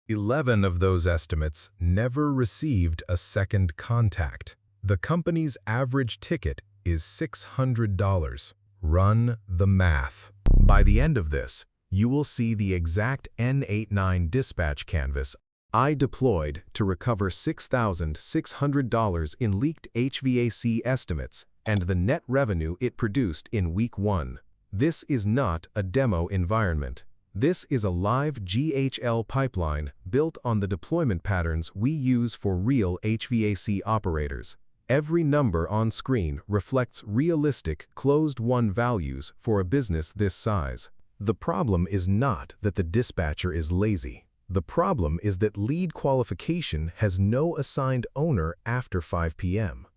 11 of those estimates never received a second contact. The company's average ticket is $600. Run the math. By the end of this, you will see the exact n8n dispatch canvas I deployed to recover $6,600 in leaked HVAC estimates and the net revenue it produced in week 1. This is not a demo environment. This is a live GHL pipeline built on the deployment patterns we use for real HVAC operators. Every number on screen reflects realistic closed-won values for a business this size. The problem is not that the dispatcher is lazy. The problem is that lead qualification has no assigned owner after 5 p.m.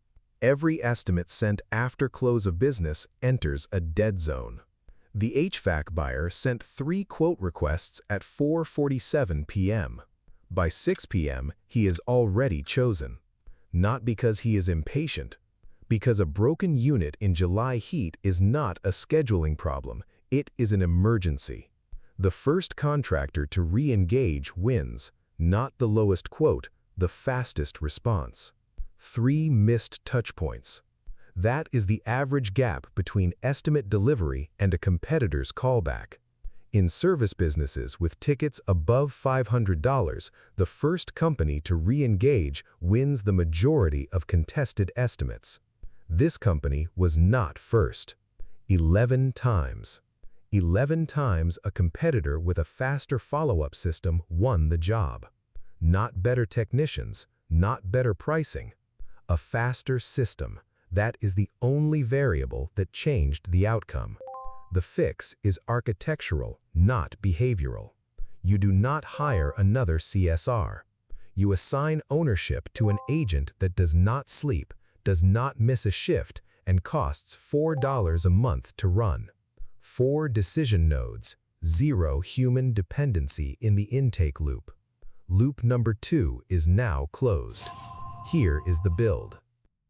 Every estimate sent after close of business enters a dead zone. The HVAC buyer sent 3 quote requests at 4:47 p.m. By 6 p.m., he is already chosen. Not because he is impatient, because a broken unit in July heat is not a scheduling problem, it is an emergency. The first contractor to re-engage wins, not the lowest quote, the fastest response. 3 missed touchpoints. That is the average gap between estimate delivery and a competitor's callback. In service businesses with tickets above $500, the first company to re-engage wins the majority of contested estimates. This company was not first. 11 times. 11 times a competitor with a faster follow-up system won the job. Not better technicians, not better pricing. A faster system. That is the only variable that changed the outcome. The fix is architectural, not behavioral. You do not hire another CSR. You assign ownership to an agent that does not sleep, does not miss a shift, and costs $4 a month to run. 4 decision nodes, 0 human dependency in the intake loop. Loop number 2 is now closed. Here is the build.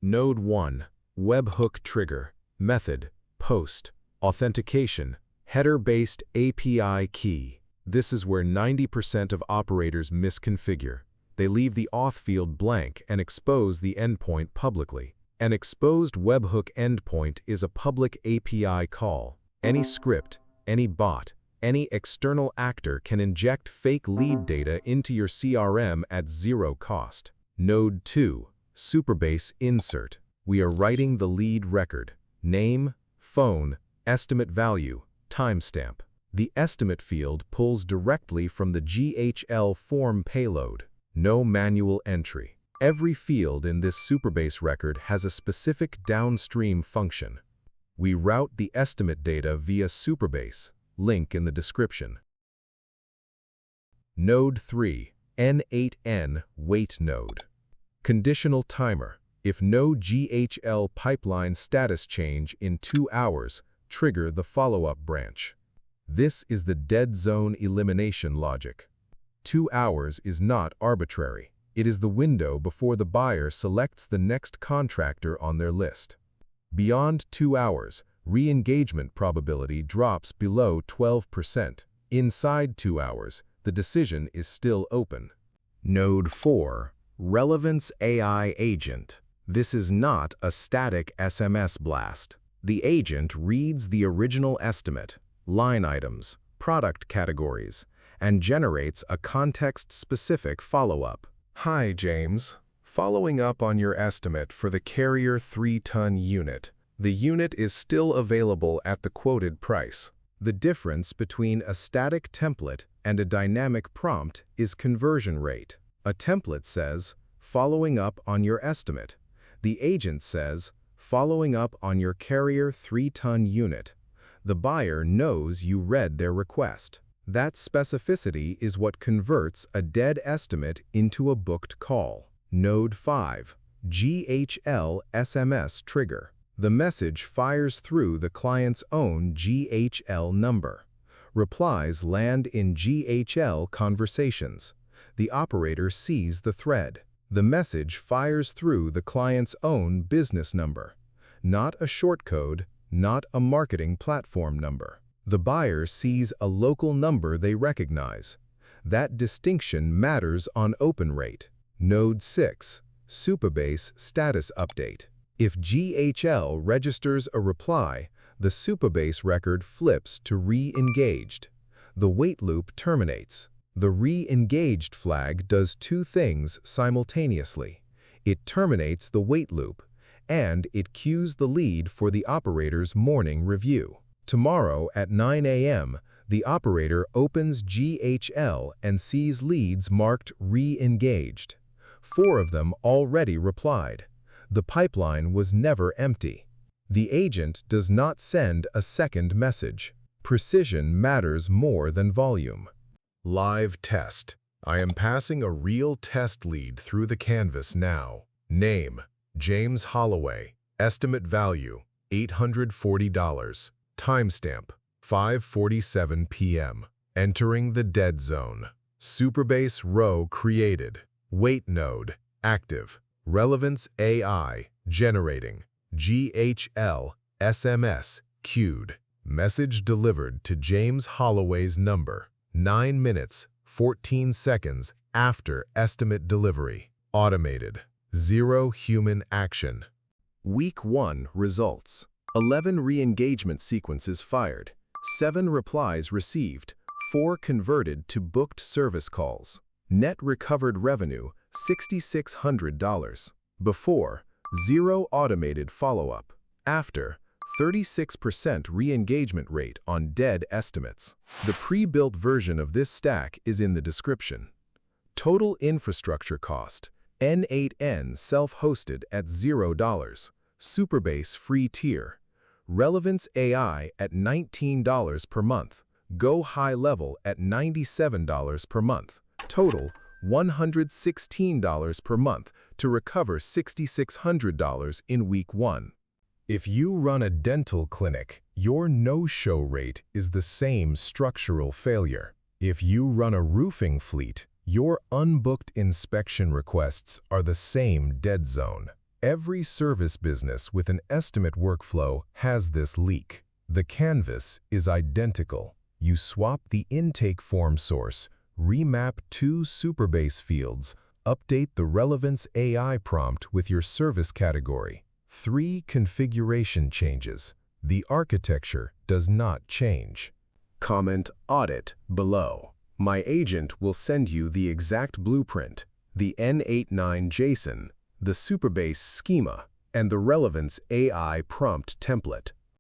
Node 1, webhook trigger, method, post, authentication, header-based API key. This is where 90% of operators misconfigure. They leave the auth field blank and expose the endpoint publicly. An exposed webhook endpoint is a public API call. Any script, any bot, any external actor can inject fake lead data into your CRM at 0 cost. Node 2, Supabase insert. We are writing the lead record. Name, phone, estimate value, timestamp. The estimate field pulls directly from the GHL form payload. No manual entry. Every field in this Supabase record has a specific downstream function. We route the estimate data via Supabase, link in the description. Node 3, n8n wait node. Conditional timer. If no GHL pipeline status change in 2 hours, trigger the follow-up branch. This is the dead zone elimination logic. 2 hours is not arbitrary. It is the window before the buyer selects the next contractor on their list. Beyond 2 hours, re-engagement probability drops below 12%. Inside 2 hours, the decision is still open. Node 4, Relevance AI agent. This is not a static SMS blast. The agent reads the original estimate, line items, product categories, and generates a context-specific follow-up. Hi, James. Following up on your estimate for the Carrier 3-ton unit. The unit is still available at the quoted price. The difference between a static template and a dynamic prompt is conversion rate. A template says, following up on your estimate. The agent says, following up on your Carrier 3-ton unit. The buyer knows you read their request. That specificity is what converts a dead estimate into a booked call. Node 5, GHL SMS trigger. The message fires through the client's own GHL number. Replies land in GHL conversations. The operator sees the thread. The message fires through the client's own business number. Not a shortcode, not a marketing platform number. The buyer sees a local number they recognize. That distinction matters on open rate. Node 6, Supabase Status Update. If GHL registers a reply, the Supabase record flips to re-engaged. The wait loop terminates. The re-engaged flag does two things simultaneously. It terminates the wait loop, and it queues the lead for the operator's morning review. Tomorrow at 9 a.m., the operator opens GHL and sees leads marked re-engaged. 4 of them already replied. The pipeline was never empty. The agent does not send a second message. Precision matters more than volume. Live test. I am passing a real test lead through the canvas now. Name: James Holloway. Estimate value: $840. Timestamp: 5:47 p.m. Entering the dead zone. Supabase row created. Wait node active. Relevance AI generating. GHL SMS queued. Message delivered to James Holloway's number 9 minutes, 14 seconds after estimate delivery. Automated. 0 human action. Week 1 results. 11 re-engagement sequences fired. 7 replies received. 4 converted to booked service calls. Net recovered revenue, $6,600. Before, 0 automated follow-up. After, 36% re-engagement rate on dead estimates. The pre-built version of this stack is in the description. Total infrastructure cost: n8n self-hosted at $0. Supabase free tier. Relevance AI at $19 per month. Go high level at $97 per month. Total $116 per month to recover $6,600 in week 1. If you run a dental clinic, your no-show rate is the same structural failure. If you run a roofing fleet, your unbooked inspection requests are the same dead zone. Every service business with an estimate workflow has this leak. The canvas is identical. You swap the intake form source, remap 2 Supabase fields, update the Relevance AI prompt with your service category. 3 configuration changes. The architecture does not change. Comment Audit below. My agent will send you the exact blueprint, the n8n JSON, the Supabase schema, and the Relevance AI prompt template.